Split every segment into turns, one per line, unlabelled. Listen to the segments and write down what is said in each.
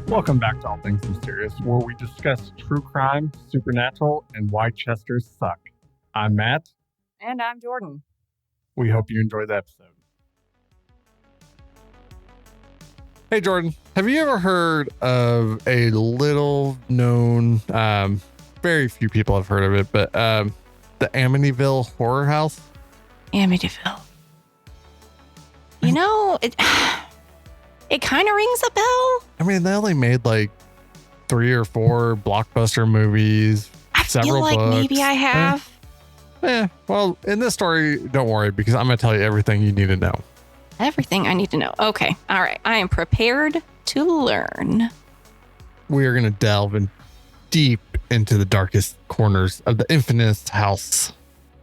Welcome back to All Things Mysterious, where we discuss true crime, supernatural, and why Chesters suck. I'm Matt.
And I'm Jordan.
We hope you enjoy the episode. Hey, Jordan, have you ever heard of a little known, very few people have heard of it, but the Amityville Horror House?
Amityville. You know, it kind of rings a bell.
I mean, they only made like 3 or 4 blockbuster movies.
I feel like
books.
maybe I have.
Well, in this story, don't worry, because I'm going to tell you everything you need to know.
Everything I need to know. Okay. All right. I am prepared to learn.
We are going to delve in deep into the darkest corners of the infamous house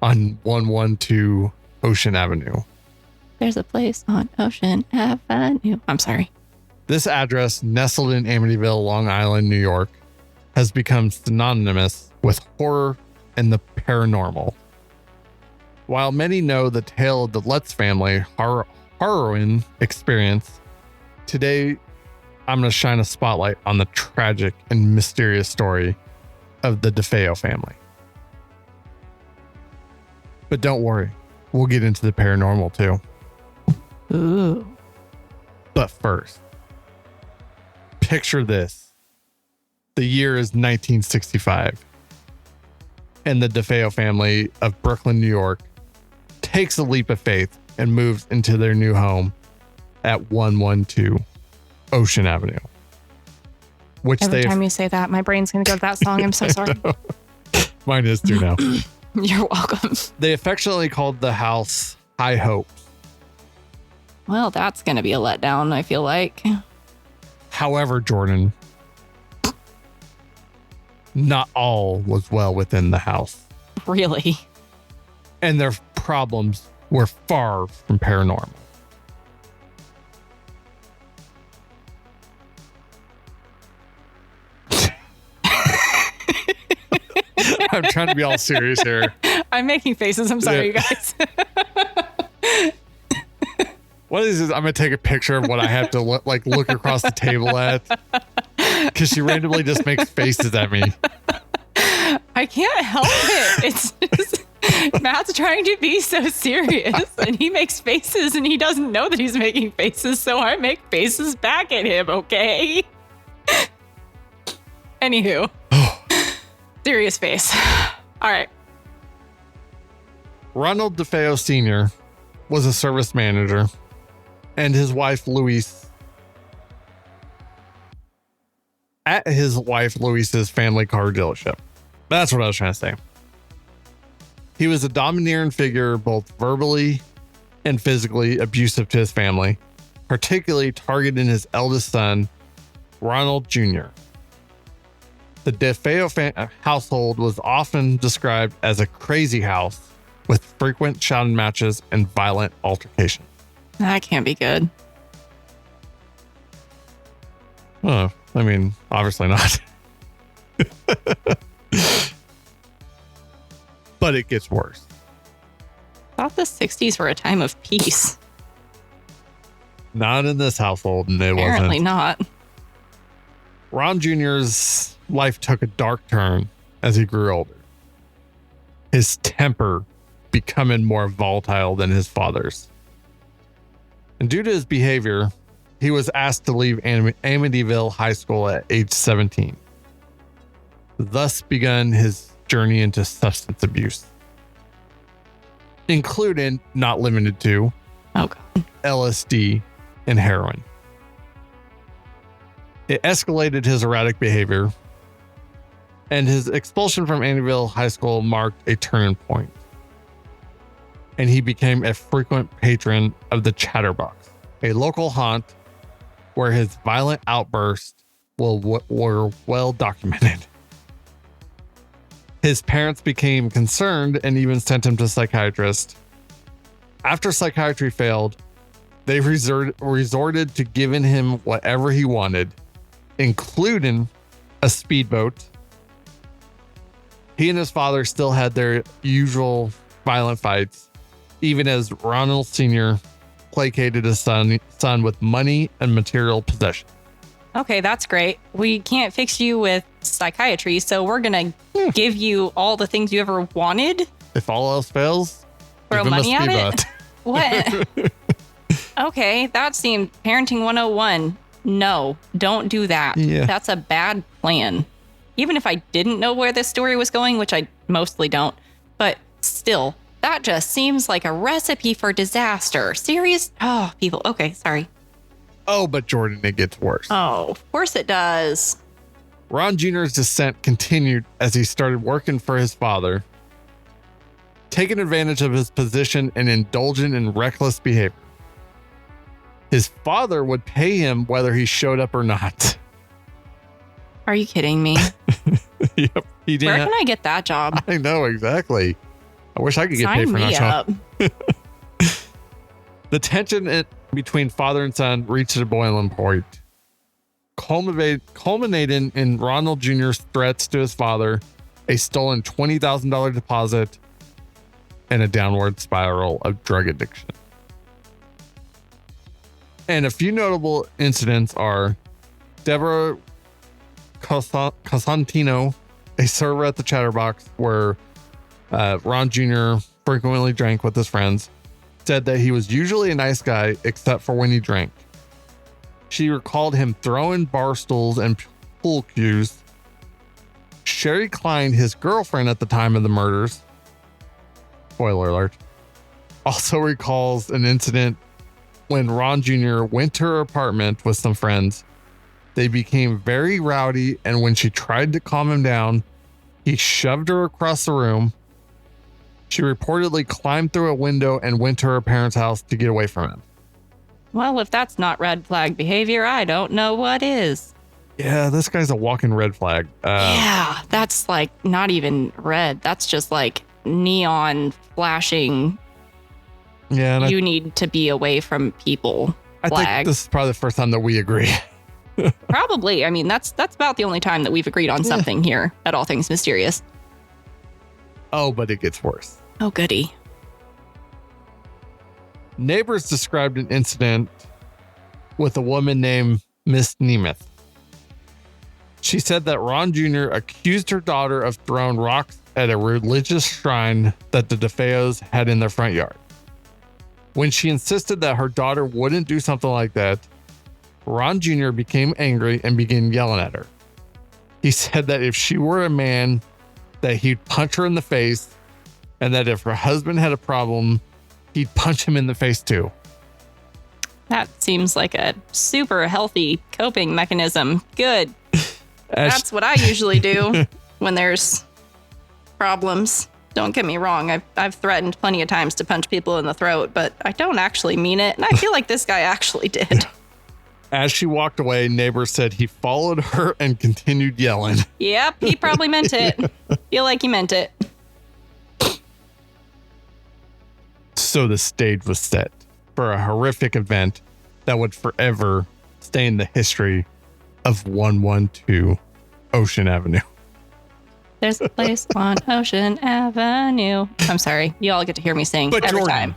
on 112 Ocean Avenue.
There's a place on Ocean Avenue. I'm sorry.
This address, nestled in Amityville, Long Island, New York, has become synonymous with horror and the paranormal. While many know the tale of the Lutz family harrowing experience, today I'm going to shine a spotlight on the tragic and mysterious story of the Defeo family. But don't worry, we'll get into the paranormal too.
Ooh.
But first, picture this. The year is 1965. And the Defeo family of Brooklyn, New York, takes a leap of faith and moves into their new home at 112 Ocean Avenue.
Every time you say that, my brain's going to go to that song. I'm so sorry.
Mine is too now.
You're welcome.
They affectionately called the house High Hopes.
Well, that's going to be a letdown, I feel like.
However, Jordan, not all was well within the house.
Really?
And their problems were far from paranormal. I'm trying to be all serious here.
I'm making faces. I'm sorry, you guys.
What is this? I'm going to take a picture of what I have to look across the table at. Because she randomly just makes faces at me.
I can't help it. It's just, Matt's trying to be so serious and he makes faces and he doesn't know that he's making faces. So I make faces back at him. Okay. Anywho, serious face. All right.
Ronald Defeo Sr. was a service manager, and his wife Louise at his wife Louise's family car dealership. That's what I was trying to say. He was a domineering figure, both verbally and physically abusive to his family, particularly targeting his eldest son, Ronald Jr. The Defeo household was often described as a crazy house with frequent shouting matches and violent altercations.
That can't be good.
Oh, I mean, obviously not. But it gets worse.
I thought the 60s were a time of peace.
Not in this household, and it
Apparently
wasn't.
not.
Ron Jr.'s life took a dark turn as he grew older. His temper becoming more volatile than his father's. And due to his behavior, he was asked to leave Amityville High School at age 17. Thus begun his journey into substance abuse, including, not limited to, LSD and heroin. It escalated his erratic behavior, and his expulsion from Amityville High School marked a turning point. And he became a frequent patron of the Chatterbox, a local haunt where his violent outbursts were well documented. His parents became concerned and even sent him to a psychiatrist. After psychiatry failed, They resorted to giving him whatever he wanted, including a speedboat. He and his father still had their usual violent fights, even as Ronald Sr. placated his son with money and material possession.
Okay, that's great. We can't fix you with psychiatry, so we're going to give you all the things you ever wanted.
If all else fails,
throw
give him
money
a
at
speedboat.
it? What? Okay, that seemed parenting 101. No, don't do that.
Yeah.
That's a bad plan. Even if I didn't know where this story was going, which I mostly don't, but still, that just seems like a recipe for disaster. Serious? Oh, people. Okay, sorry.
Oh, but Jordan, it gets worse.
Oh, of course it does.
Ron Jr.'s descent continued as he started working for his father, taking advantage of his position and indulging in reckless behavior. His father would pay him whether he showed up or not.
Are you kidding me?
Yep. He didn't.
Where can I get that job?
I know, exactly. I wish I could get paid
Sign
for
me
not showing
up.
The tension between father and son reached a boiling point, culminating in Ronald Jr.'s threats to his father, a stolen $20,000 deposit, and a downward spiral of drug addiction. And a few notable incidents are Deborah Cosentino, a server at the Chatterbox where Ron Jr. frequently drank with his friends, said that he was usually a nice guy except for when he drank. She recalled him throwing bar stools and pool cues. Sherry Klein, his girlfriend at the time of the murders, spoiler alert, also recalls an incident when Ron Jr. went to her apartment with some friends. They became very rowdy, and when she tried to calm him down, he shoved her across the room. She reportedly climbed through a window and went to her parents' house to get away from him.
Well, if that's not red flag behavior, I don't know what is.
Yeah, this guy's a walking red flag.
Yeah, that's like not even red. That's just like neon flashing.
Yeah, and
You need to be away from people.
I think
Flag.
this is probably the first time that we agree.
Probably. I mean, that's about the only time that we've agreed on something here at All Things Mysterious.
Oh, but it gets worse.
Oh, goody.
Neighbors described an incident with a woman named Miss Nemeth. She said that Ron Jr. accused her daughter of throwing rocks at a religious shrine that the Defeos had in their front yard. When she insisted that her daughter wouldn't do something like that, Ron Jr. became angry and began yelling at her. He said that if she were a man, that he'd punch her in the face, and that if her husband had a problem, he'd punch him in the face too.
That seems like a super healthy coping mechanism. Good. That's what I usually do when there's problems. Don't get me wrong. I've threatened plenty of times to punch people in the throat, but I don't actually mean it. And I feel like this guy actually did.
As she walked away, neighbors said he followed her and continued yelling.
Yep, he probably meant it. Feel like he meant it.
So the stage was set for a horrific event that would forever stay in the history of 112 Ocean Avenue.
There's a place on Ocean Avenue. I'm sorry. You all get to hear me sing
But
every
Jordan,
time.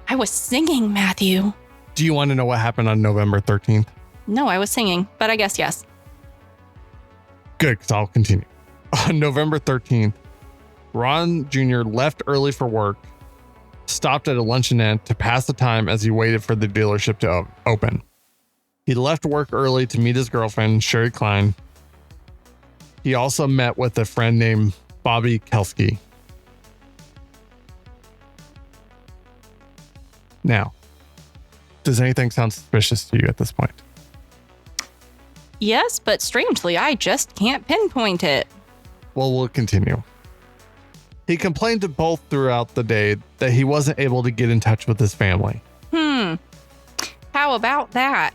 I was singing, Matthew.
do you want to know what happened on November 13th?
No, I was singing, but I guess yes.
Good, because I'll continue. On November 13th, Ron Jr. left early for work, stopped at a luncheonette to pass the time as he waited for the dealership to open. He left work early to meet his girlfriend, Sherry Klein. He also met with a friend named Bobby Kelsky. Now, does anything sound suspicious to you at this point?
Yes, but strangely, I just can't pinpoint it.
Well, we'll continue. He complained to both throughout the day that he wasn't able to get in touch with his family.
How about that?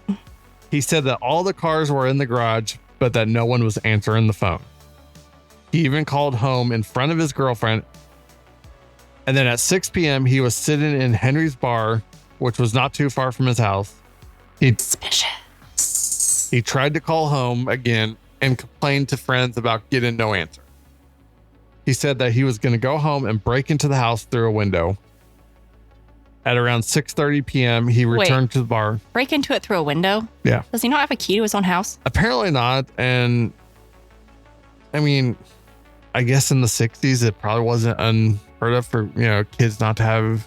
He said that all the cars were in the garage, but that no one was answering the phone. He even called home in front of his girlfriend. And then at 6 p.m., he was sitting in Henry's bar which was not too far from his house.
Suspicious.
He tried to call home again and complained to friends about getting no answer. He said that he was going to go home and break into the house through a window. At around 6:30 p.m., he returned to the bar.
Break into it through a window?
Yeah.
Does he not have a key to his own house?
Apparently not. And I mean, I guess in the 60s, it probably wasn't unheard of for, kids not to have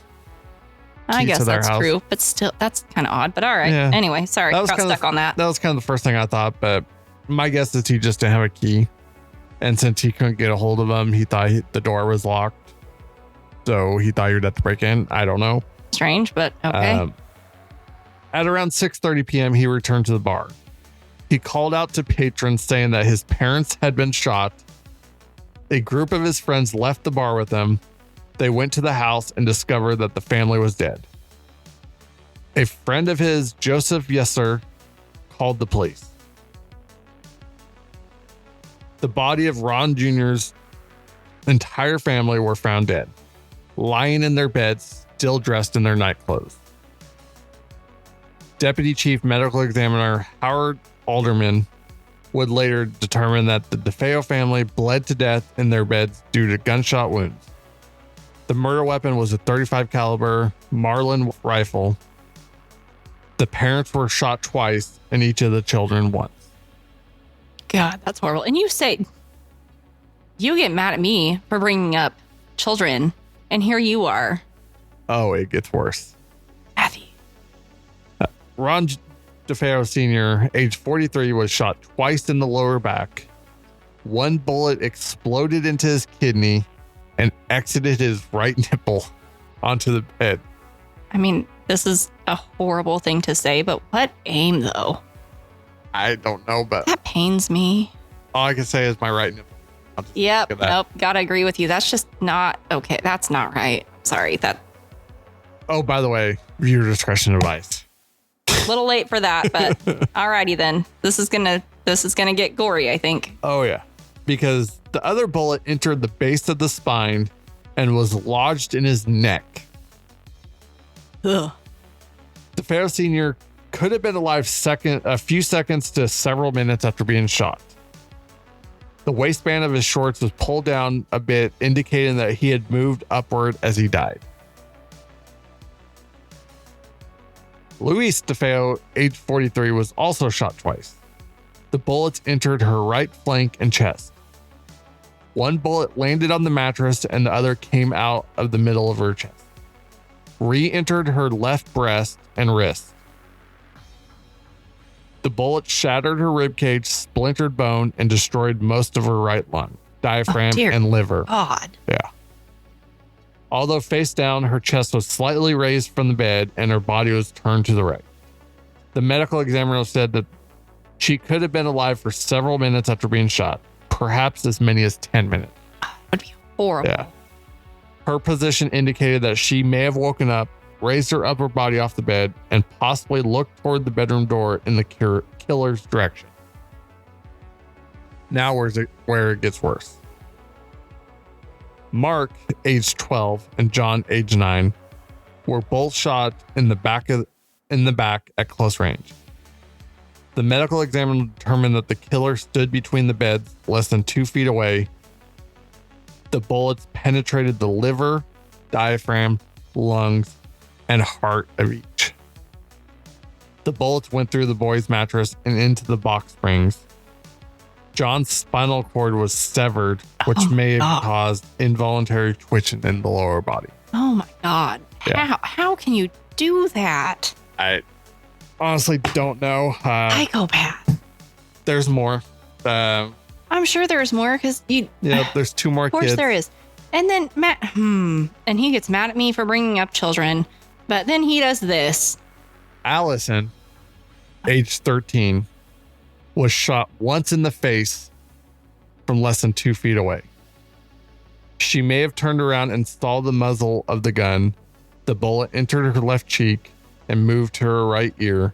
I guess
to their
that's
house.
true, but still, that's kind of odd. But all right.
Yeah.
Anyway, sorry, got stuck on that.
That was kind of the first thing I thought, but my guess is he just didn't have a key. And since he couldn't get a hold of him, he thought the door was locked. So he thought he would have to break in. I don't know.
Strange, but okay.
At around 6:30 p.m., he returned to the bar. He called out to patrons saying that his parents had been shot. A group of his friends left the bar with him. They went to the house and discovered that the family was dead. A friend of his, Joseph Yesser, called the police. The body of Ron Jr.'s entire family were found dead, lying in their beds, still dressed in their night clothes. Deputy Chief Medical Examiner Howard Alderman would later determine that the Defeo family bled to death in their beds due to gunshot wounds. The murder weapon was a .35 caliber Marlin rifle. The parents were shot twice and each of the children once.
God, that's horrible. And you say, you get mad at me for bringing up children, and here you are.
Oh, it gets worse.
Matthew.
Ron Defeo Sr., age 43, was shot twice in the lower back. One bullet exploded into his kidney and exited his right nipple onto the bed.
I mean, this is a horrible thing to say, but what aim, though?
I don't know, but
That pains me.
all I can say is my right nipple.
Yep. Nope. Gotta agree with you. That's just not okay. That's not right. Sorry.
Oh, by the way, viewer discretion advice.
A little late for that, but alrighty then. This is gonna get gory, I think.
Oh, yeah. Because the other bullet entered the base of the spine and was lodged in his neck.
Ugh.
Defeo Sr. could have been alive a few seconds to several minutes after being shot. The waistband of his shorts was pulled down a bit, indicating that he had moved upward as he died. Louise Defeo, age 43, was also shot twice. The bullets entered her right flank and chest. One bullet landed on the mattress and the other came out of the middle of her chest. Re-entered her left breast and wrist. The bullet shattered her ribcage, splintered bone, and destroyed most of her right lung, diaphragm, and liver.
God.
Yeah. Although face down, her chest was slightly raised from the bed and her body was turned to the right. The medical examiner said that she could have been alive for several minutes after being shot, perhaps as many as 10 minutes.
That would be horrible.
Yeah. Her position indicated that she may have woken up, raised her upper body off the bed, and possibly looked toward the bedroom door in the killer's direction. Now where it gets worse. Mark, age 12, and John, age 9, were both shot in the back at close range. The medical examiner determined that the killer stood between the beds less than 2 feet away. The bullets penetrated the liver, diaphragm, lungs, and heart of each. The bullets went through the boy's mattress and into the box springs. John's spinal cord was severed, which may have caused involuntary twitching in the lower body.
Oh my God.
Yeah.
How can you do that?
I honestly don't know.
Psychopath.
There's more.
I'm sure there's more because
There's 2 more kids.
Of course there is. And then and he gets mad at me for bringing up children, but then he does this.
Allison, age 13, was shot once in the face from less than 2 feet away. She may have turned around and saw the muzzle of the gun. The bullet entered her left cheek and moved to her right ear.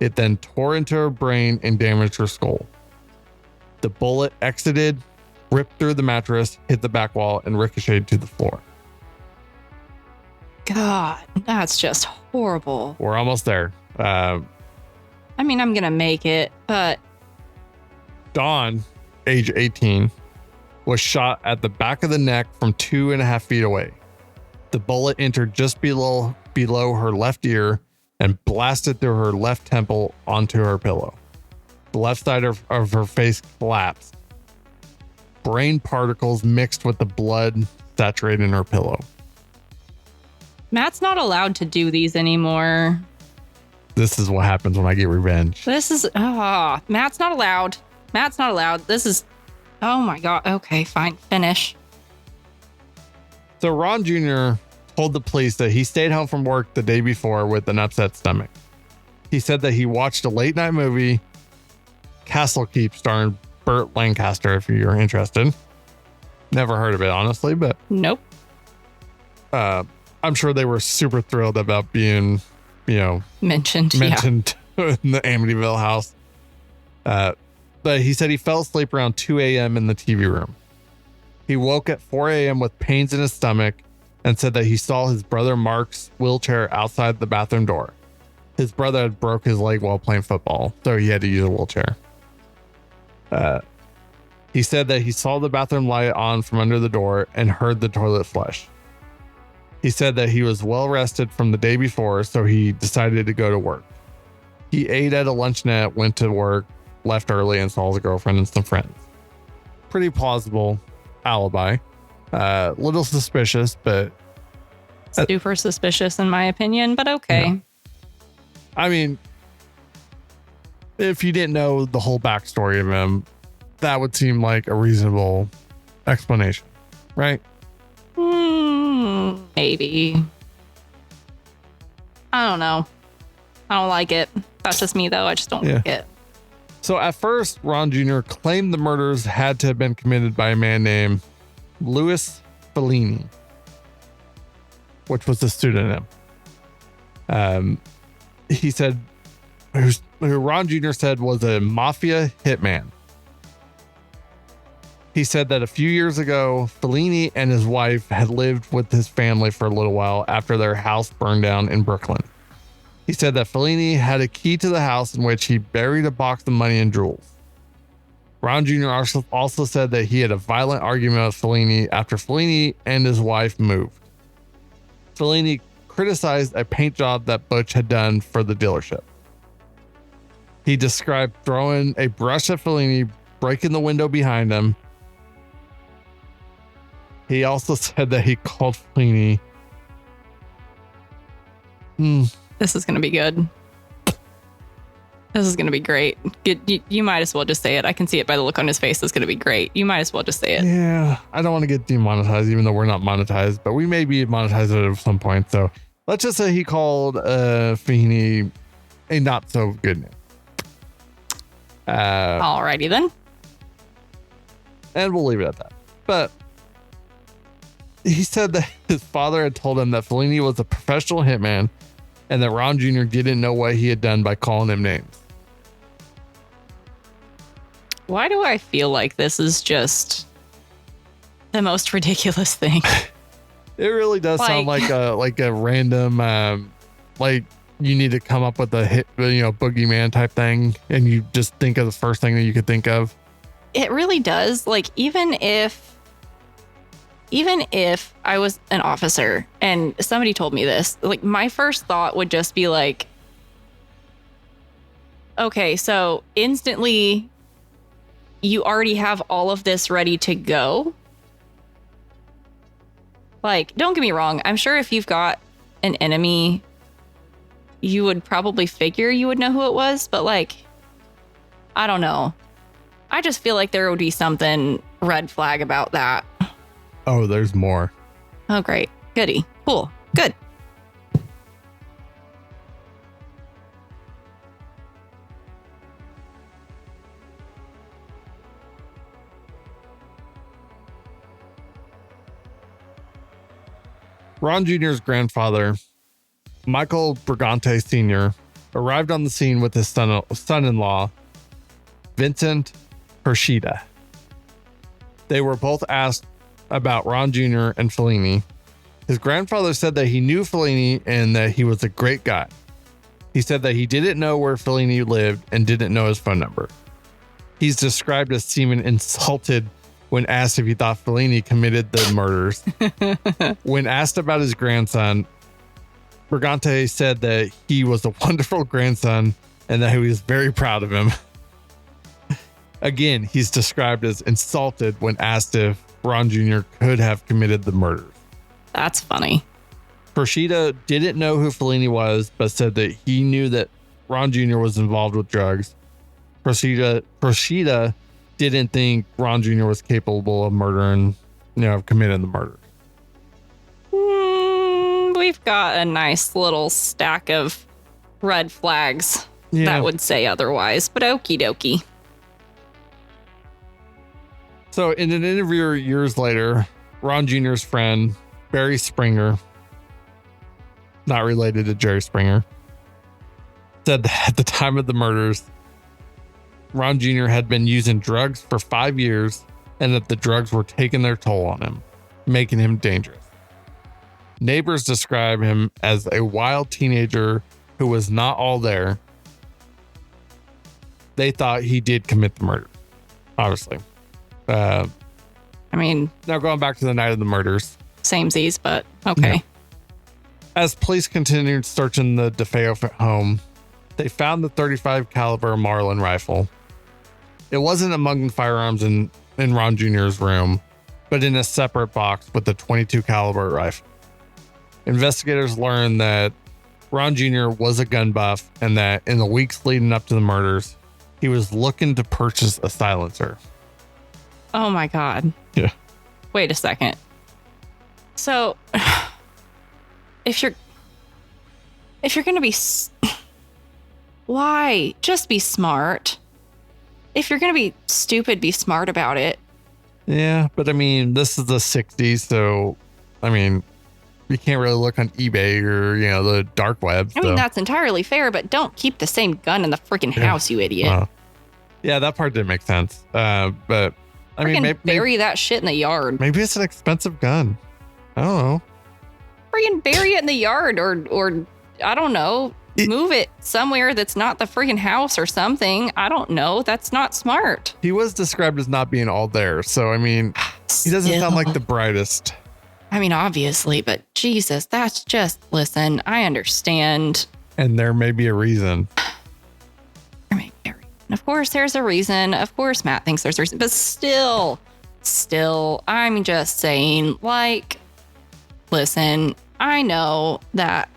It then tore into her brain and damaged her skull. The bullet exited, ripped through the mattress, hit the back wall, and ricocheted to the floor.
God. God, that's just horrible.
We're almost there.
I mean, I'm going to make it, but
Dawn, age 18, was shot at the back of the neck from 2.5 feet away. The bullet entered just below her left ear and blasted through her left temple onto her pillow. The left side of her face collapsed. Brain particles mixed with the blood saturating her pillow.
Matt's not allowed to do these anymore.
This is what happens when I get revenge.
This is, Matt's not allowed. Matt's not allowed. This is, oh my God. Okay, fine. Finish.
So Ron Jr. told the police that he stayed home from work the day before with an upset stomach. He said that he watched a late night movie, Castle Keep, starring Burt Lancaster, if you're interested. Never heard of it, honestly, but
Nope.
I'm sure they were super thrilled about being,
Mentioned.
in the Amityville house. But he said he fell asleep around 2 a.m. in the TV room. He woke at 4 a.m. with pains in his stomach and said that he saw his brother Mark's wheelchair outside the bathroom door. His brother had broke his leg while playing football, so he had to use a wheelchair. He said that he saw the bathroom light on from under the door and heard the toilet flush. He said that he was well rested from the day before, so he decided to go to work. He ate at a luncheonette, went to work, left early, and saw his girlfriend and some friends. Pretty plausible alibi. Little suspicious, but
Super suspicious in my opinion, but okay.
Yeah. I mean, if you didn't know the whole backstory of him, that would seem like a reasonable explanation, right?
Maybe. I don't know. I don't like it. That's just me, though. I just don't like it.
So at first, Ron Jr. claimed the murders had to have been committed by a man named Louis Fellini, which was the pseudonym. He said, who Ron Jr. said was a mafia hitman. He said that a few years ago, Fellini and his wife had lived with his family for a little while after their house burned down in Brooklyn. He said that Fellini had a key to the house in which he buried a box of money and jewels. Ron Jr. also said that he had a violent argument with Fellini after Fellini and his wife moved. Fellini criticized a paint job that Butch had done for the dealership. He described throwing a brush at Fellini, breaking the window behind him. He also said that he called Fellini.
This is going to be good. This is going to be great. You might as well just say it. I can see it by the look on his face. It's going to be great. You might as well just say it.
Yeah, I don't want to get demonetized, even though we're not monetized, but we may be monetized at some point. So let's just say he called Fellini a not so good name.
Alrighty then.
And we'll leave it at that. But he said that his father had told him that Fellini was a professional hitman and that Ron Jr. didn't know what he had done by calling him names.
Why do I feel like this is just the most ridiculous thing?
It really does sound like a random, like you need to come up with a hit, boogeyman type thing, and you just think of the first thing that you could think of.
It really does. Like even if I was an officer and somebody told me this, like my first thought would just be like, okay, so instantly you already have all of this ready to go. Like, don't get me wrong. I'm sure if you've got an enemy, you would probably figure you would know who it was. But like, I don't know. I just feel like there would be something red flag about that.
Oh, there's more.
Oh, great. Goody. Cool. Good.
Ron Jr.'s grandfather, Michael Brigante Sr., arrived on the scene with his son-in-law, Vincent Hershida. They were both asked about Ron Jr. and Fellini. His grandfather said that he knew Fellini and that he was a great guy. He said that he didn't know where Fellini lived and didn't know his phone number. He's described as seeming insulted when asked if he thought Fellini committed the murders. When asked about his grandson, Brigante said that he was a wonderful grandson and that he was very proud of him. Again, he's described as insulted when asked if Ron Jr. could have committed the murders.
That's funny.
Procida didn't know who Fellini was, but said that he knew that Ron Jr. was involved with drugs. Procida didn't think Ron Jr. was capable of murdering, of committing the murder.
We've got a nice little stack of red flags that would say otherwise, but okie dokie.
So in an interview years later, Ron Jr.'s friend, Barry Springer, not related to Jerry Springer, said that at the time of the murders, Ron Jr. had been using drugs for 5 years and that the drugs were taking their toll on him, making him dangerous. Neighbors describe him as a wild teenager who was not all there. They thought he did commit the murder, obviously. Now going back to the night of the murders.
Samesies, but okay.
Yeah. As police continued searching the Defeo home, they found the .35 caliber Marlin rifle. It wasn't among the firearms in Ron Jr.'s room, but in a separate box with the .22 caliber rifle. Investigators learned that Ron Jr. was a gun buff and that in the weeks leading up to the murders, he was looking to purchase a silencer.
Oh my God.
Yeah.
Wait a second. So if you're going to be why? Just be smart. If you're going to be stupid, be smart about it.
Yeah, but this is the 60s, so you can't really look on eBay or, the dark web. So.
That's entirely fair, but don't keep the same gun in the freaking house, you idiot.
Yeah, that part didn't make sense. But maybe
bury that shit in the yard.
Maybe it's an expensive gun. I don't know.
Freaking bury it in the yard or I don't know. Move it somewhere that's not the freaking house or something. I don't know. That's not smart.
He was described as not being all there. So, he doesn't sound like the brightest.
Obviously, but Jesus, that's just, listen, I understand.
And there may be a reason.
Of course, there's a reason. Of course, Matt thinks there's a reason. But still, I'm just saying, listen, I know that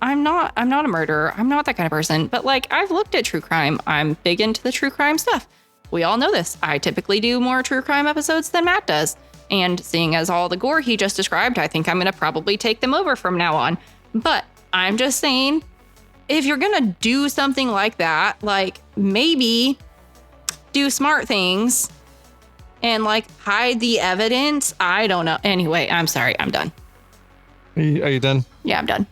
I'm not a murderer. I'm not that kind of person. But I've looked at true crime. I'm big into the true crime stuff. We all know this. I typically do more true crime episodes than Matt does. And seeing as all the gore he just described, I think I'm going to probably take them over from now on. But I'm just saying, if you're going to do something like that, maybe do smart things and hide the evidence. I don't know. Anyway, I'm sorry. I'm done.
Are you done?
Yeah, I'm done.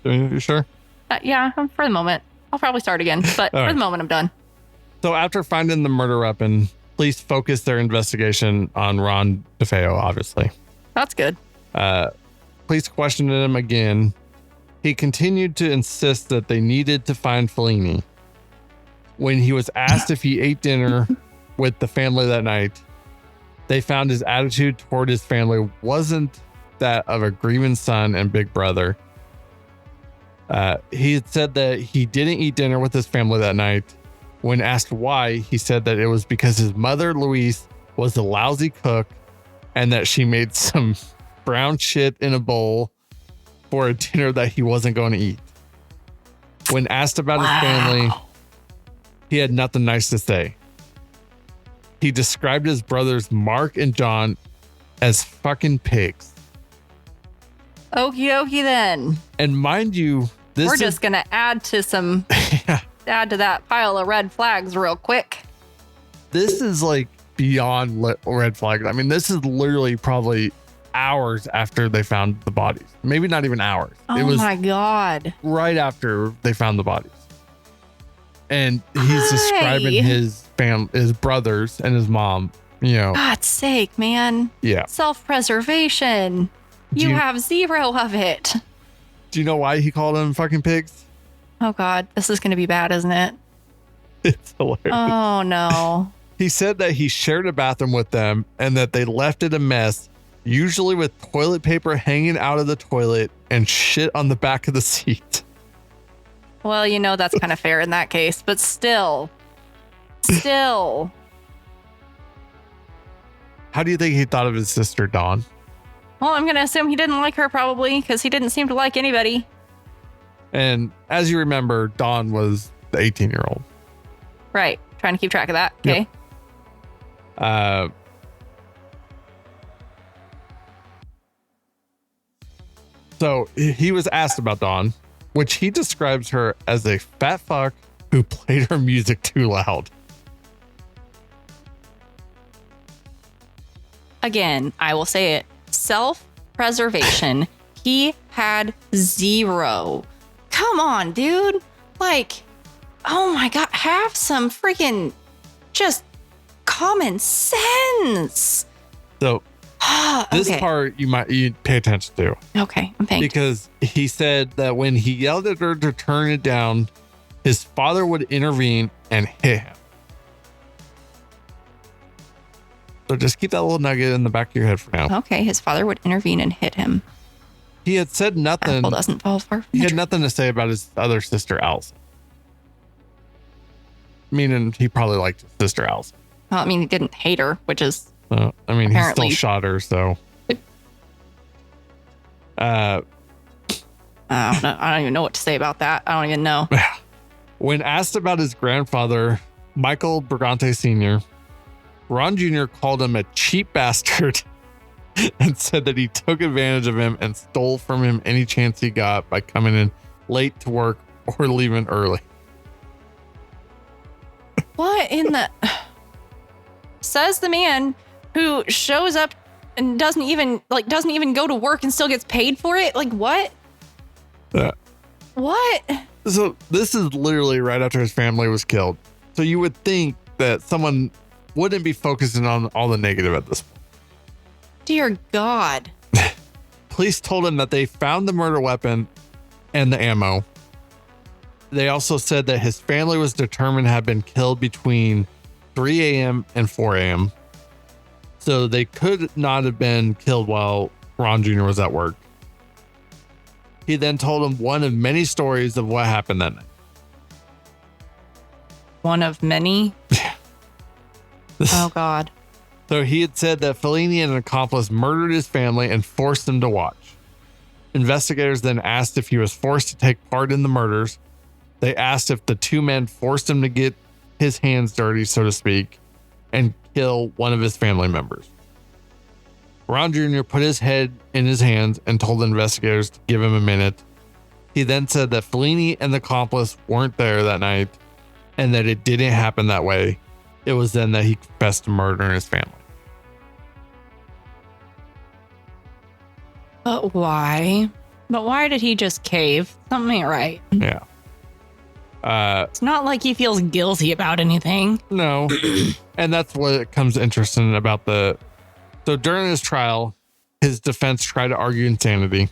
Are you sure?
Yeah, for the moment. I'll probably start again, but for the moment, I'm done.
So after finding the murder weapon, police focused their investigation on Ron Defeo, obviously.
That's good.
Police questioned him again. He continued to insist that they needed to find Fellini. When he was asked if he ate dinner with the family that night, they found his attitude toward his family wasn't that of a grieving son and big brother. He had said that he didn't eat dinner with his family that night. When asked why, he said that it was because his mother, Louise, was a lousy cook and that she made some brown shit in a bowl for a dinner that he wasn't going to eat. When asked about his family, he had nothing nice to say. He described his brothers, Mark and John, as fucking pigs.
Okie dokie then.
And mind you,
we're just going to add to some...
Yeah.
Add to that pile of red flags real quick.
This is beyond red flags. This is literally probably hours after they found the bodies. Maybe not even hours.
Oh, it was my God.
Right after they found the bodies. And he's describing his brothers and his mom,
God's sake, man.
Yeah.
Self-preservation. You have zero of it.
Do you know why he called them fucking pigs?
Oh, God. This is going to be bad, isn't it?
It's hilarious.
Oh, no.
He said that he shared a bathroom with them and that they left it a mess, usually with toilet paper hanging out of the toilet and shit on the back of the seat.
Well, you know, that's kind of fair in that case, but still. Still.
How do you think he thought of his sister, Dawn?
Well, I'm going to assume he didn't like her probably because he didn't seem to like anybody.
And as you remember, Dawn was the 18-year-old.
Right. Trying to keep track of that. Okay.
Yep. So he was asked about Dawn, which he describes her as a fat fuck who played her music too loud.
Again, I will say it. Self-preservation. He had zero. Come on, dude. Like, oh my God. Have some freaking just common sense.
So this
Okay.
part you pay attention to.
Okay, I'm paying.
Because he said that when he yelled at her to turn it down, his father would intervene and hit him. So just keep that little nugget in the back of your head for now.
Okay, his father would intervene and hit him.
He had said nothing.
Apple doesn't fall far from
He
the
had
tree.
nothing to say about his other sister, Allison. Meaning he probably liked his sister, Allison.
Well, I mean, he didn't hate her, which is
I mean,
Apparently.
he still shot her, so.
I don't know. I don't even know what to say about that. I don't even know.
When asked about his grandfather, Michael Brigante Sr., Ron Jr. called him a cheap bastard and said that he took advantage of him and stole from him any chance he got by coming in late to work or leaving early.
What in the... Says the man who shows up and doesn't even go to work and still gets paid for it? Like, what? What?
So this is literally right after his family was killed. So you would think that someone wouldn't be focusing on all the negative at this point.
Dear God.
Police told him that they found the murder weapon and the ammo. They also said that his family was determined to have been killed between 3 a.m. and 4 a.m. So they could not have been killed while Ron Jr. was at work. He then told him one of many stories of what happened that night.
One of many? Oh, God.
So he had said that Fellini and an accomplice murdered his family and forced him to watch. Investigators then asked if he was forced to take part in the murders. They asked if the two men forced him to get his hands dirty, so to speak, and kill one of his family members. Ron Jr. put his head in his hands and told the investigators to give him a minute. He then said that Fellini and the accomplice weren't there that night and that it didn't happen that way. It was then that he confessed to murdering his family.
But why? But why did he just cave? Something ain't right.
Yeah.
It's not like he feels guilty about anything.
No. And that's what comes interesting about so during his trial, his defense tried to argue insanity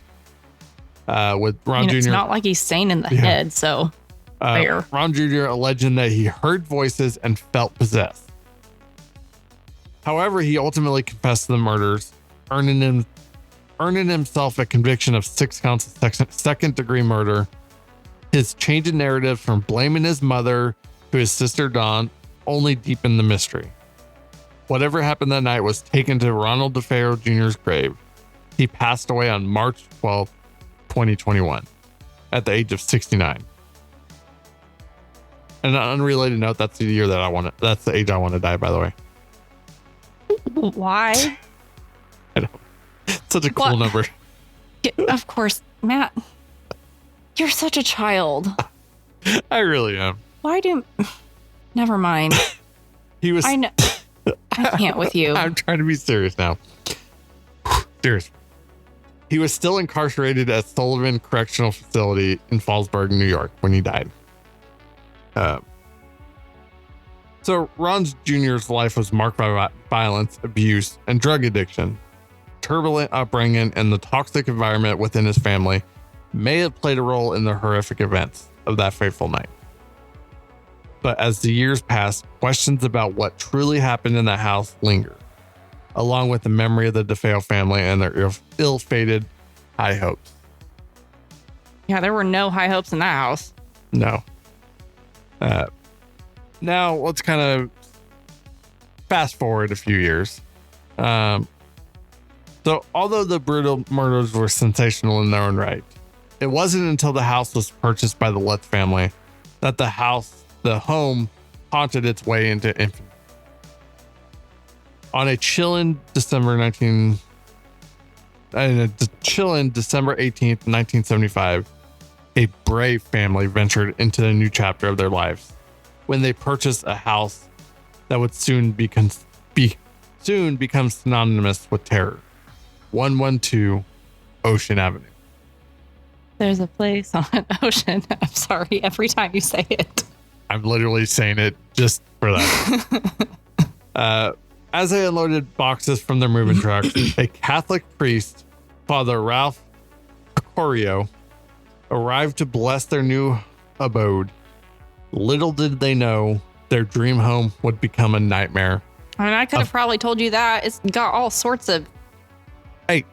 with Ron Jr.
It's not like he's sane in the head, so fair.
Ron Jr. alleging that he heard voices and felt possessed. However, he ultimately confessed to the murders, earning himself a conviction of 6 counts of second-degree murder. His change in narrative from blaming his mother to his sister Dawn only deepened the mystery. Whatever happened that night was taken to Ronald DeFeo Jr.'s grave. He passed away on March 12th, 2021, at the age of 69. And an unrelated note, that's the year that that's the age I want to die, by the way.
Why?
I know. It's such a cool number.
Of course, Matt. You're such a child.
I really am.
Why do... Never mind.
He was...
I know. I can't with you.
I'm trying to be serious now. Serious. He was still incarcerated at Sullivan Correctional Facility in Fallsburg, New York, when he died. So Ron Jr.'s life was marked by violence, abuse, and drug addiction. turbulent upbringing and the toxic environment within his family may have played a role in the horrific events of that fateful night. But as the years pass, questions about what truly happened in that house linger, along with the memory of the Defeo family and their ill-fated high hopes.
Yeah, there were no high hopes in that house.
No. Now, let's kind of fast forward a few years. So, although the brutal murders were sensational in their own right, it wasn't until the house was purchased by the Lutz family that the home haunted its way into infamy. On a chilling December 18th, 1975, a brave family ventured into a new chapter of their lives when they purchased a house that would soon become synonymous with terror. 112 Ocean Avenue.
There's a place on Ocean. I'm sorry, every time you say it.
I'm literally saying it just for that. As they unloaded boxes from their moving trucks, a Catholic priest, Father Ralph Corio, arrived to bless their new abode. Little did they know their dream home would become a nightmare.
I mean, I could have probably told you that. It's got all sorts of...
Hey.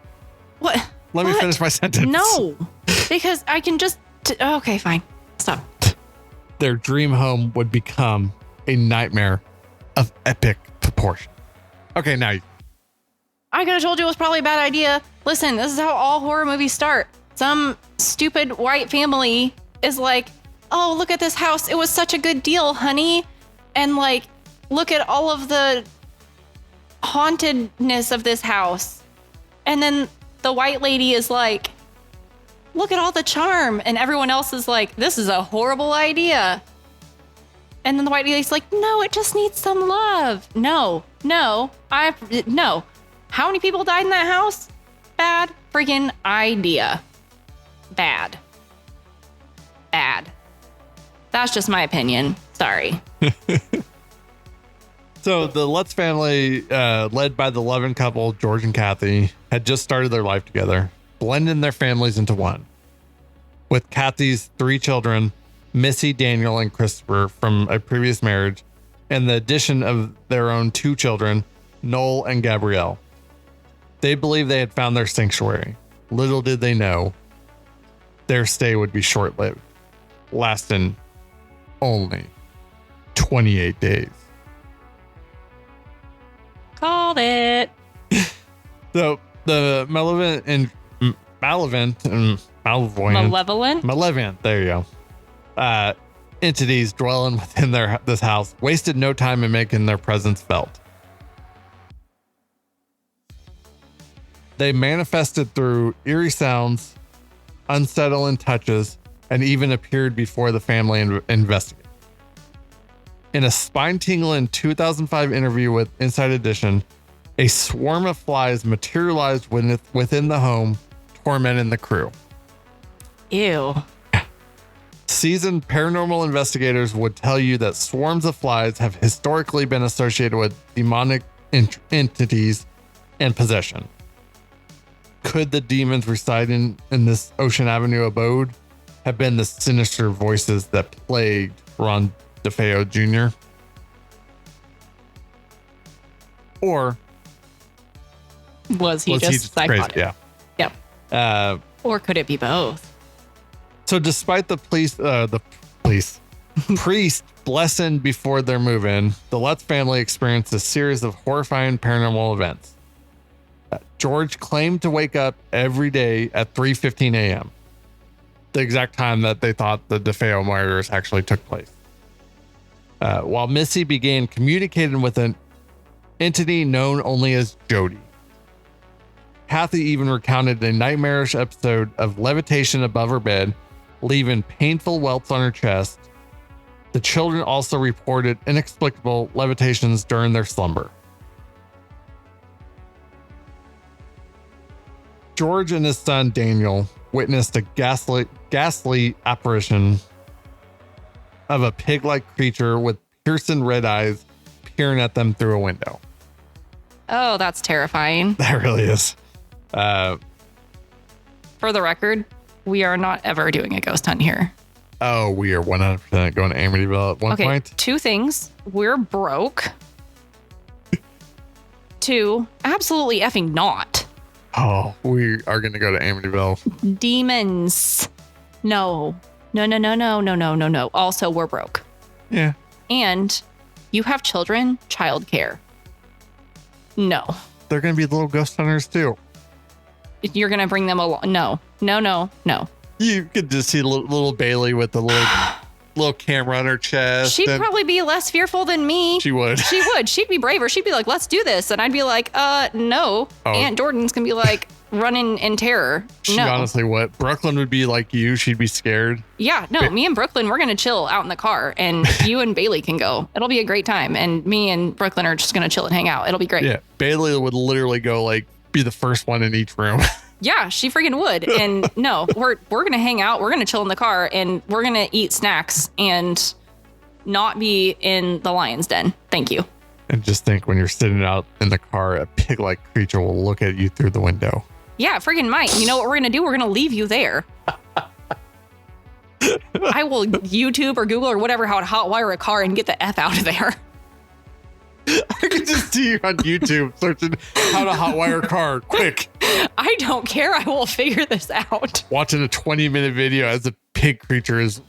What?
Let me finish my sentence.
No, because I can just... Okay, fine. Stop.
Their dream home would become a nightmare of epic proportion. Okay, now you...
I could have told you it was probably a bad idea. Listen, this is how all horror movies start. Some stupid white family is like, oh, look at this house. It was such a good deal, honey. And like, look at all of the hauntedness of this house. And then the white lady is like, look at all the charm. And everyone else is like, this is a horrible idea. And then the white lady's like, no, it just needs some love. No. How many people died in that house? Bad freaking idea. Bad. That's just my opinion. Sorry.
So the Lutz family, led by the loving couple, George and Kathy, had just started their life together, blending their families into one. With Kathy's 3 children, Missy, Daniel, and Christopher from a previous marriage, and the addition of their own 2 children, Noel and Gabrielle. They believed they had found their sanctuary. Little did they know their stay would be short-lived, lasting only 28 days.
Called it.
So the malevolent, there you go. Entities dwelling within this house wasted no time in making their presence felt. They manifested through eerie sounds, unsettling touches, and even appeared before the family investigated. In a spine-tingling 2005 interview with Inside Edition, a swarm of flies materialized within the home, tormenting the crew.
Ew.
Seasoned paranormal investigators would tell you that swarms of flies have historically been associated with demonic entities and possession. Could the demons residing in this Ocean Avenue abode have been the sinister voices that plagued Ron Defeo Jr.? Or
was he just psychotic?
Crazy? Yeah.
Yep. Or could it be both?
So despite the priest blessing before their move-in, the Lutz family experienced a series of horrifying paranormal events. George claimed to wake up every day at 3:15 a.m., the exact time that they thought the Defeo murders actually took place. While Missy began communicating with an entity known only as Jody. Kathy even recounted a nightmarish episode of levitation above her bed, leaving painful welts on her chest. The children also reported inexplicable levitations during their slumber. George and his son Daniel witnessed a ghastly apparition of a pig-like creature with piercing red eyes peering at them through a window.
Oh, that's terrifying.
That really is.
For the record, we are not ever doing a ghost hunt here.
Oh, we are 100% going to Amityville at one point.
Two things. We're broke. Two, absolutely effing not.
Oh, we are going to go to Amityville.
Demons. No. No. Also, we're broke.
Yeah.
And you have children, childcare. No.
They're going to be little ghost hunters too.
You're going to bring them along. No.
You could just see little Bailey with the little camera on her chest.
She'd probably be less fearful than me.
She would.
She would. She'd be braver. She'd be like, let's do this. And I'd be like, no. Oh. Aunt Jordan's going to be like running in terror.
She honestly would. Brooklyn would be like you. She'd be scared.
Yeah. No, me and Brooklyn, we're going to chill out in the car. And you and Bailey can go. It'll be a great time. And me and Brooklyn are just going to chill and hang out. It'll be great.
Yeah. Bailey would literally go like be the first one in each room.
Yeah, she freaking would. And no, we're going to hang out. We're going to chill in the car and we're going to eat snacks and not be in the lion's den. Thank you.
And just think when you're sitting out in the car, a pig-like creature will look at you through the window.
Yeah, freaking might. You know what we're going to do? We're going to leave you there. I will YouTube or Google or whatever how to hotwire a car and get the F out of there.
I can just see you on YouTube searching how to hotwire a car quick.
I don't care. I will figure this out.
Watching a 20-minute video as a pig creature is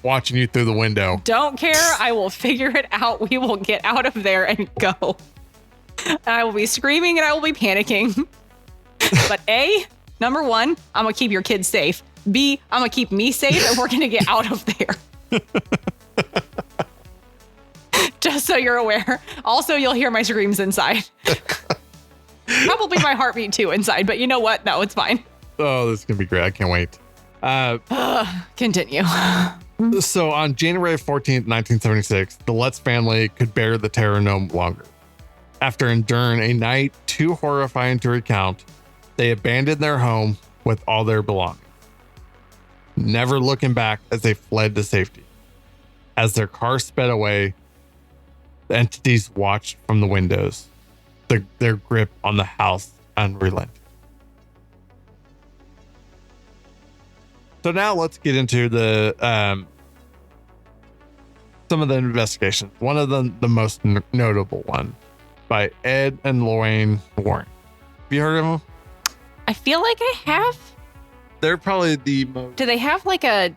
watching you through the window.
Don't care. I will figure it out. We will get out of there and go. And I will be screaming and I will be panicking. But A, number one, I'm going to keep your kids safe. B, I'm going to keep me safe and we're going to get out of there. Just so you're aware. Also, you'll hear my screams inside. Probably my heartbeat too inside, but you know what? No, it's fine.
Oh, this is going to be great. I can't wait.
Continue.
So on January 14th, 1976, the Lutz family could bear the terror no longer. After enduring a night too horrifying to recount, they abandoned their home with all their belongings, never looking back as they fled to safety. As their car sped away, the entities watched from the windows, their grip on the house unrelenting. So now let's get into the some of the investigations. One of them, the most notable one, by Ed and Lorraine Warren. Have you heard of them?
I feel like I have.
They're probably the most.
Do they have like a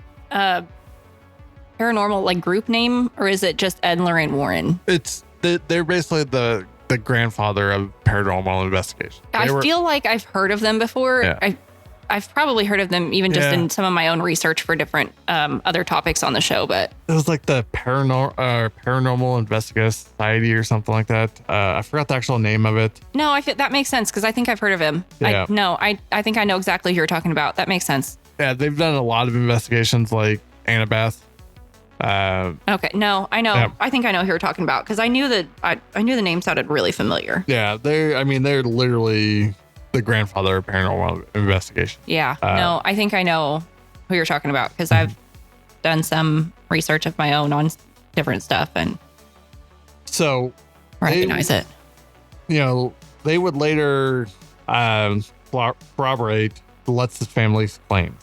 paranormal like group name, or is it just Ed and Lorraine Warren?
They're basically the grandfather of paranormal investigation.
I feel like I've heard of them before.
Yeah.
I've probably heard of them even just in some of my own research for different other topics on the show, but
it was like the Paranormal Investigative Society or something like that. I forgot the actual name of it.
No, that makes sense because I think I've heard of him.
Yeah.
I think I know exactly who you're talking about. That makes sense.
Yeah, they've done a lot of investigations like Annabeth.
Okay, no, I know.
Yeah.
I think I know who you're talking about because I knew that I knew the name sounded really familiar.
Yeah, they're literally the grandfather of paranormal investigation.
Yeah, no, I think I know who you're talking about because I've done some research of my own on different stuff and
so
recognize it.
You know, they would later corroborate the Lutz family's claims.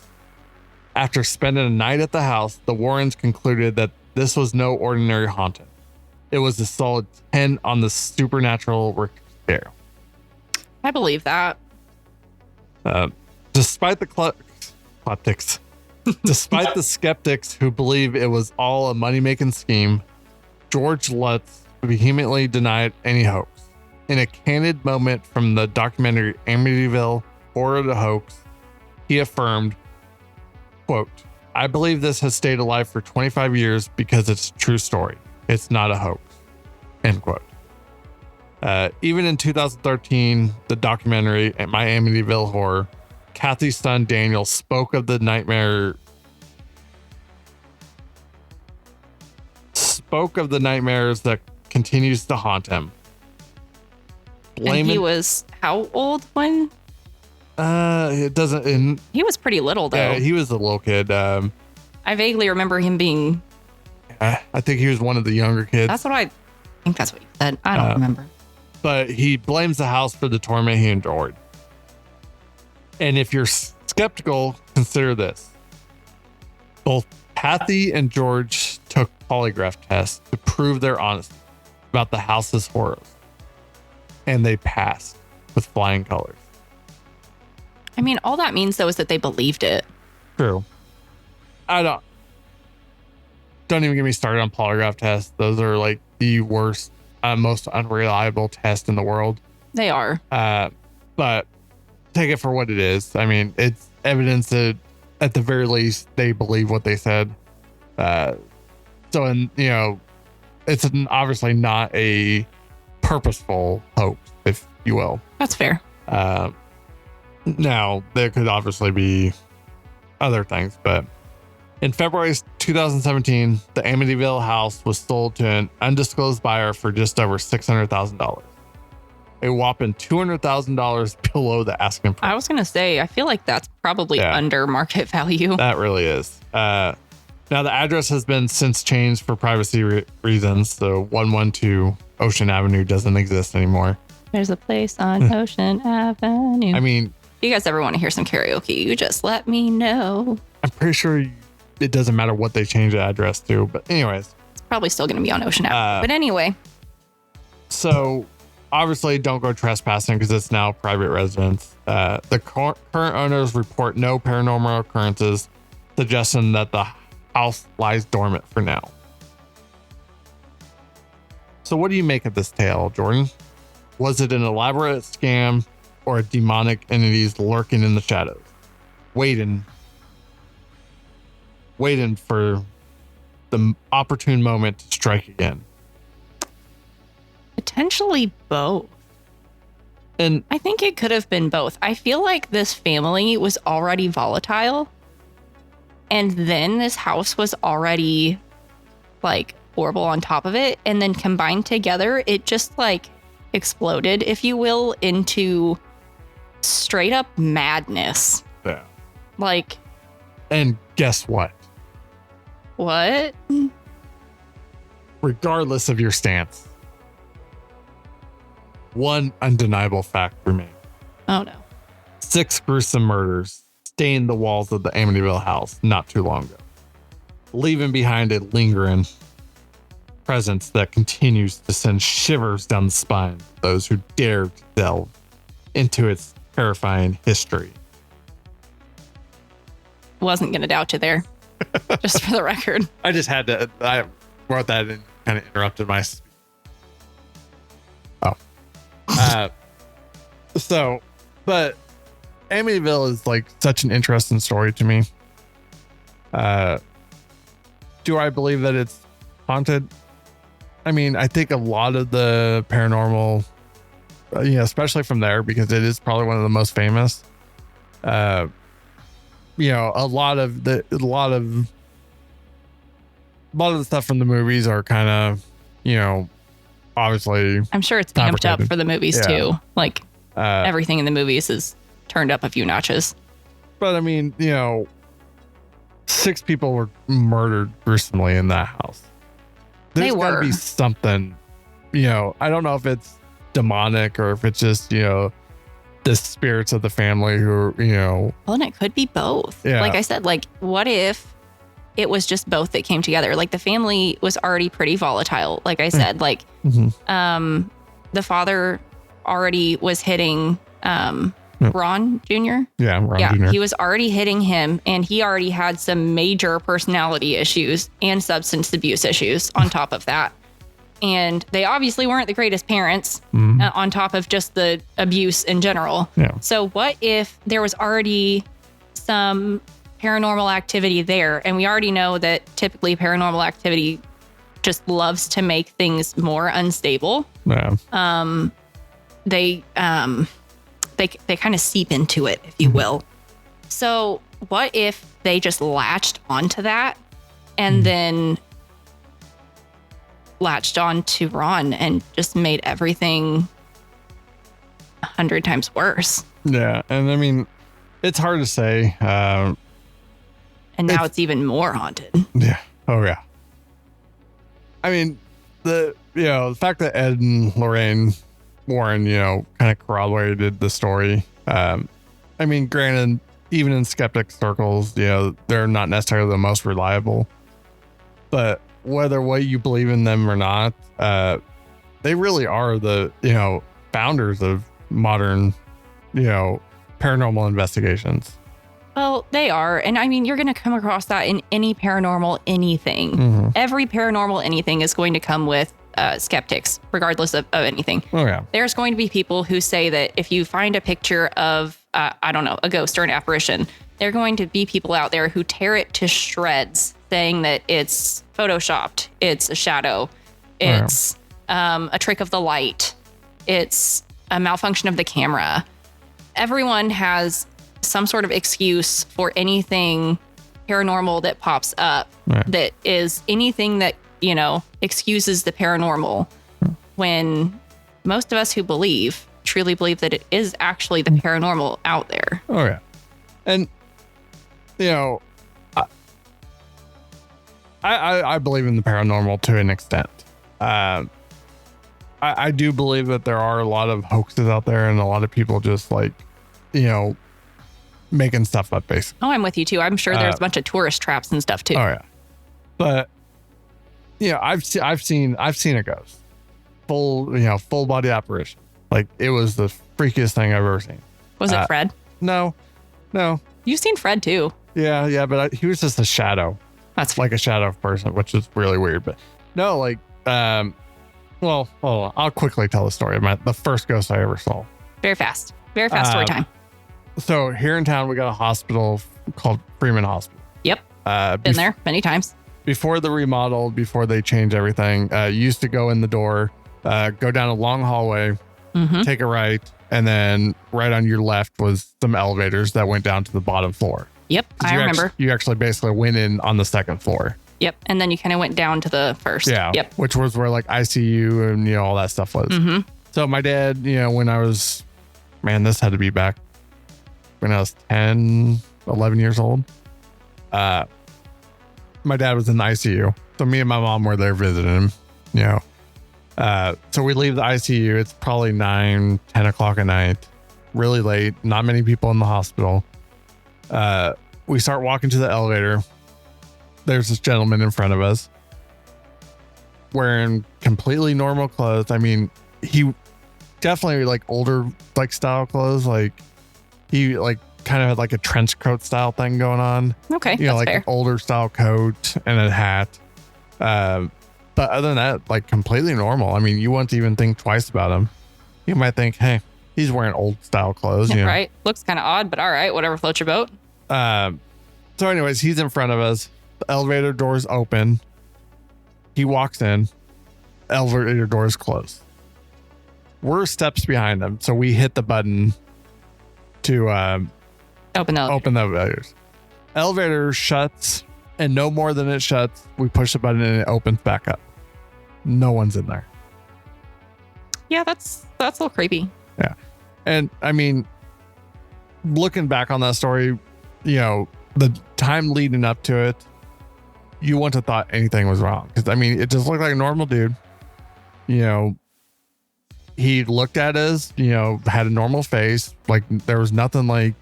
After spending a night at the house, the Warrens concluded that this was no ordinary haunting. It was a solid 10 on the supernatural scale.
I believe that.
Despite the despite the skeptics who believe it was all a money-making scheme, George Lutz vehemently denied any hoax. In a candid moment from the documentary Amityville Horror Hoax, he affirmed, quote, "I believe this has stayed alive for 25 years because it's a true story. It's not a hoax." End quote. Even in 2013, the documentary My Amityville Horror, Kathy's son Daniel spoke of the nightmares that continues to haunt him.
And he was how old when?
It doesn't.
He was pretty little though.
Yeah, he was a little kid.
I vaguely remember him being.
I think he was one of the younger kids.
That's what I think. That's what you said. I don't remember.
But he blames the house for the torment he endured. And if you're skeptical, consider this. Both Kathy and George took polygraph tests to prove their honesty about the house's horrors. And they passed with flying colors.
I mean, all that means, though, is that they believed it.
True. Don't even get me started on polygraph tests. Those are like the worst, most unreliable test in the world.
They are.
But take it for what it is. I mean, it's evidence that at the very least they believe what they said. It's obviously not a purposeful hoax, if you will.
That's fair.
Now, there could obviously be other things, but in February 2017, the Amityville house was sold to an undisclosed buyer for just over $600,000. A whopping $200,000 below the asking price.
I was going to say, I feel like that's probably under market value.
That really is. Now, the address has been since changed for privacy reasons. So 112 Ocean Avenue doesn't exist anymore.
There's a place on Ocean Avenue.
I mean,
if you guys ever want to hear some karaoke, you just let me know.
I'm pretty sure it doesn't matter what they change the address to. But anyways.
It's probably still going to be on Ocean Avenue. But anyway.
So obviously don't go trespassing because it's now private residence. The current owners report no paranormal occurrences, suggesting that the house lies dormant for now. So what do you make of this tale, Jordan? Was it an elaborate scam or a demonic entities lurking in the shadows, waiting for the opportune moment to strike again?
Potentially both.
And
I think it could have been both. I feel like this family was already volatile, and then this house was already like horrible on top of it, and then combined together, it just like exploded, if you will, into straight up madness.
Yeah.
Like,
and guess what?
What?
Regardless of your stance, one undeniable fact remains.
Oh no.
6 gruesome murders stained the walls of the Amityville house not too long ago, leaving behind a lingering presence that continues to send shivers down the spine of those who dare to delve into its terrifying history.
Wasn't going to doubt you there, just for the record.
I wrote that and kind of interrupted my speech. But Amityville is like such an interesting story to me. Do I believe that it's haunted? I mean, I think a lot of the paranormal, especially from there, because it is probably one of the most famous. A lot of the stuff from the movies are kind of, obviously.
I'm sure it's amped up for the movies too. Like everything in the movies is turned up a few notches.
But I mean, 6 people were murdered gruesomely in that house. There's got to be something, I don't know if it's demonic or if it's just, the spirits of the family who,
Well, and it could be both.
Yeah.
Like I said, like, what if it was just both that came together? Like, the family was already pretty volatile. Like I said, like, the father already was hitting Ron Jr.
Yeah, Ron Jr.
He was already hitting him, and he already had some major personality issues and substance abuse issues on top of that. And they obviously weren't the greatest parents on top of just the abuse in general.
Yeah.
So what if there was already some paranormal activity there? And we already know that typically paranormal activity just loves to make things more unstable.
Yeah.
They kind of seep into it, if you will. So what if they just latched onto that and then latched on to Ron and just made everything 100 times worse?
Yeah. And I mean, it's hard to say.
And now it's even more haunted.
Yeah. Oh yeah. I mean, the fact that Ed and Lorraine Warren, kind of corroborated the story. I mean, granted, even in skeptic circles, they're not necessarily the most reliable. But whether what you believe in them or not, they really are the, founders of modern, paranormal investigations.
Well, they are. And I mean, you're going to come across that in any paranormal anything.
Mm-hmm.
Every paranormal anything is going to come with skeptics, regardless of anything.
Oh, yeah.
There's going to be people who say that if you find a picture of, a ghost or an apparition, there are going to be people out there who tear it to shreds, saying that it's photoshopped, it's a shadow, it's a trick of the light, it's a malfunction of the camera. Everyone has some sort of excuse for anything paranormal that pops up that is anything that, excuses the paranormal, when most of us who truly believe that it is actually the paranormal out there.
Oh, yeah. And, I believe in the paranormal to an extent. I do believe that there are a lot of hoaxes out there and a lot of people just making stuff up, basically.
Oh, I'm with you too. I'm sure there's a bunch of tourist traps and stuff too.
Oh, yeah. But I've seen a ghost, full body apparition. Like, it was the freakiest thing I've ever seen.
Was it Fred?
No.
You've seen Fred too.
Yeah, but he was just a shadow.
That's
like a shadow person, which is really weird. But no, well, I'll quickly tell the story about the first ghost I ever saw.
Very fast story time.
So here in town, we got a hospital called Freeman Hospital.
Yep. Been there many times.
Before the remodel, before they changed everything, you used to go in the door, go down a long hallway, take a right, and then right on your left was some elevators that went down to the bottom floor.
Yep, I remember.
You actually basically went in on the second floor.
Yep, and then you kind of went down to the first.
Yeah.
Yep.
Which was where like ICU and all that stuff was.
Mm-hmm.
So my dad, when I was, this had to be back when I was 10, 11 years old. My dad was in the ICU. So me and my mom were there visiting him, So we leave the ICU. It's probably 9, 10 o'clock at night, really late, not many people in the hospital. We start walking to the elevator. There's this gentleman in front of us wearing completely normal clothes. I mean, he definitely like older, like style clothes. Like he like kind of had like a trench coat style thing going on.
Okay.
That's like fair. An older style coat and a hat. But other than that, like completely normal. I mean, you wouldn't even think twice about him. You might think, hey, he's wearing old style clothes.
Right. Looks kind of odd, but all right, whatever floats your boat.
So anyways, he's in front of us. The elevator doors open. He walks in. Elevator doors close. We're steps behind him, so we hit the button to
open the
elevators. Elevator shuts, and no more than it shuts, we push the button and it opens back up. No one's in there.
Yeah, that's a little creepy.
Yeah, and I mean, looking back on that story, the time leading up to it, you wouldn't have thought anything was wrong. Because, I mean, it just looked like a normal dude. He looked at us, had a normal face. Like, there was nothing like,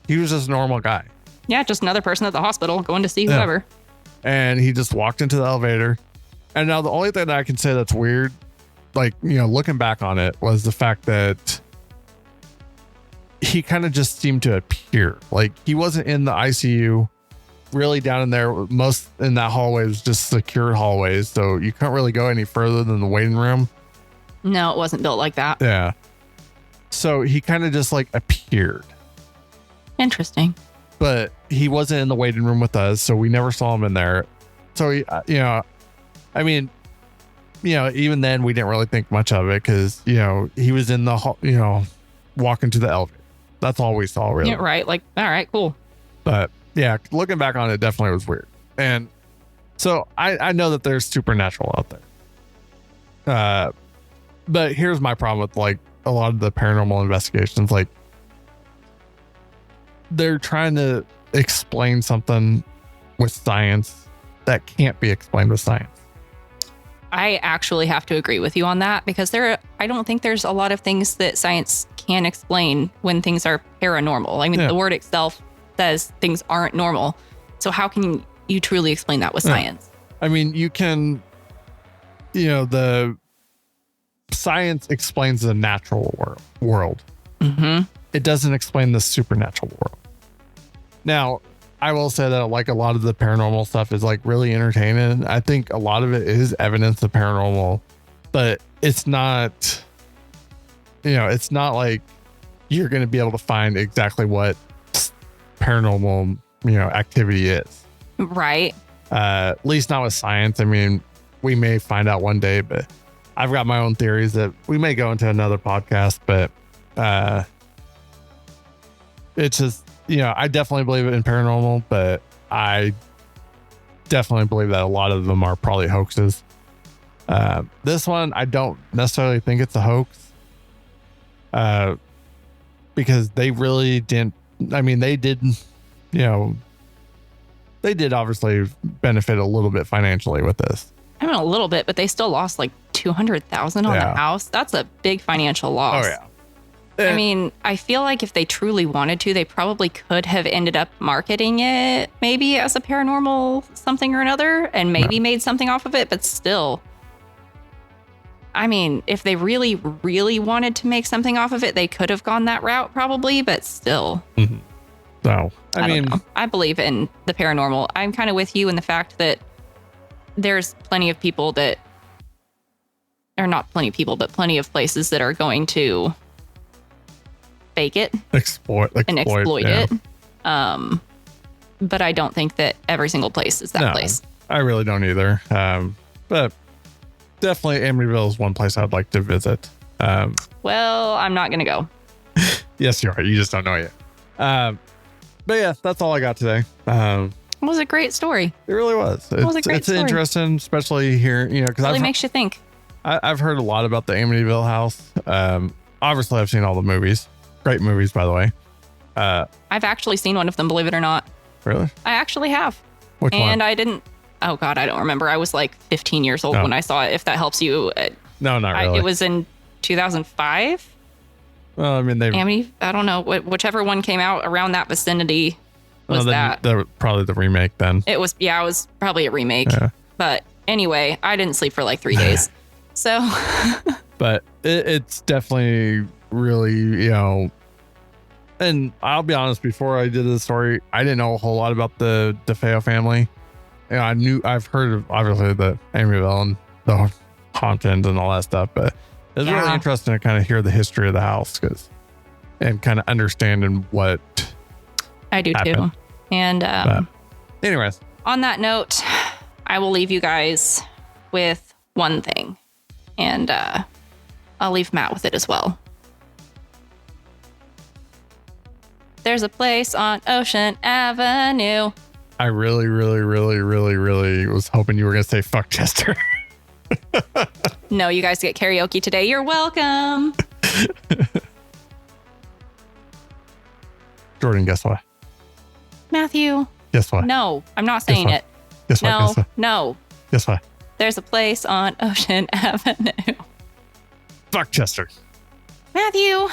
he was just a normal guy.
Yeah, just another person at the hospital going to see whoever.
Yeah. And he just walked into the elevator. And now the only thing that I can say that's weird, like, looking back on it, was the fact that he kind of just seemed to appear. Like, he wasn't in the ICU, really down in there. Most in that hallway was just secure hallways, so you couldn't really go any further than the waiting room.
No, it wasn't built like that.
Yeah. So he kind of just like appeared.
Interesting.
But he wasn't in the waiting room with us, so we never saw him in there. So he, I mean, even then we didn't really think much of it because, he was in the hall, walking to the elevator. That's all we saw, really.
Yeah, right. Like, all right, cool.
But yeah, looking back on it, definitely was weird. And so I know that there's supernatural out there. But here's my problem with like a lot of the paranormal investigations. Like, they're trying to explain something with science that can't be explained with science.
I actually have to agree with you on that because I don't think there's a lot of things that science can explain when things are paranormal. I mean, the word itself says things aren't normal. So how can you truly explain that with science?
I mean, you can, the science explains the natural world.
Mm-hmm.
It doesn't explain the supernatural world. Now, I will say that like a lot of the paranormal stuff is like really entertaining. I think a lot of it is evidence of paranormal, but it's not, it's not like you're going to be able to find exactly what paranormal, activity is.
Right.
At least not with science. I mean, we may find out one day, but I've got my own theories that we may go into another podcast, but it's just, I definitely believe in paranormal, but I definitely believe that a lot of them are probably hoaxes. This one, I don't necessarily think it's a hoax, because they really didn't. I mean, they did obviously benefit a little bit financially with this.
I mean, a little bit, but they still lost like $200,000 on the house. That's a big financial loss.
Oh yeah.
I mean, I feel like if they truly wanted to, they probably could have ended up marketing it maybe as a paranormal something or another and maybe made something off of it. But still, I mean, if they really, really wanted to make something off of it, they could have gone that route probably. But still.
Mm-hmm. So, I mean,
don't know. I believe in the paranormal. I'm kind of with you in the fact that there's plenty of people that are not plenty of people, but plenty of places that are going to fake it, exploit it. But I don't think that every single place is that place.
I really don't either. But definitely Amityville is one place I'd like to visit.
Well, I'm not going to go.
Yes, you're right. You just don't know yet. But yeah, that's all I got today.
It was a great story.
It really was. It's interesting, especially here, because
really makes you think.
I've heard a lot about the Amityville house. Obviously, I've seen all the movies. Great movies, by the way.
I've actually seen one of them, believe it or not.
Really?
I actually have.
Which one?
And I didn't. Oh, God, I don't remember. I was like 15 years old when I saw it, if that helps you.
No, not really.
It was in 2005.
Well, I mean,
I don't know. Whichever one came out around that vicinity was that.
Probably the remake then.
It was probably a remake. Yeah. But anyway, I didn't sleep for like 3 days. So.
But it's definitely really, and I'll be honest, before I did this story, I didn't know a whole lot about the Defeo family. I've heard of obviously the Amityville and the hauntings and all that stuff, but it's really interesting to kind of hear the history of the house and kind of understanding what
I do happened. Too. And
anyways,
on that note, I will leave you guys with one thing, and I'll leave Matt with it as well. There's a place on Ocean Avenue.
I really, really, really, really, really was hoping you were going to say fuck Chester.
No, you guys get karaoke today. You're welcome.
Jordan, guess what?
Matthew.
Guess what?
No, I'm not saying it.
Guess what?
No,
guess what?
No.
Guess what?
There's a place on Ocean Avenue.
Fuck Chester.
Matthew.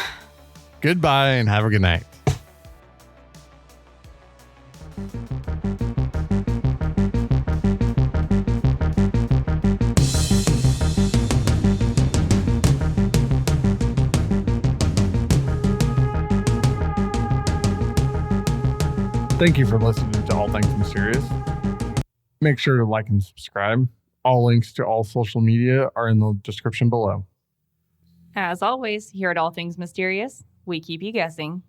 Goodbye and have a good night. Thank you for listening to All Things Mysterious. Make sure to like and subscribe. All links to all social media are in the description below.
As always, here at All Things Mysterious, we keep you guessing.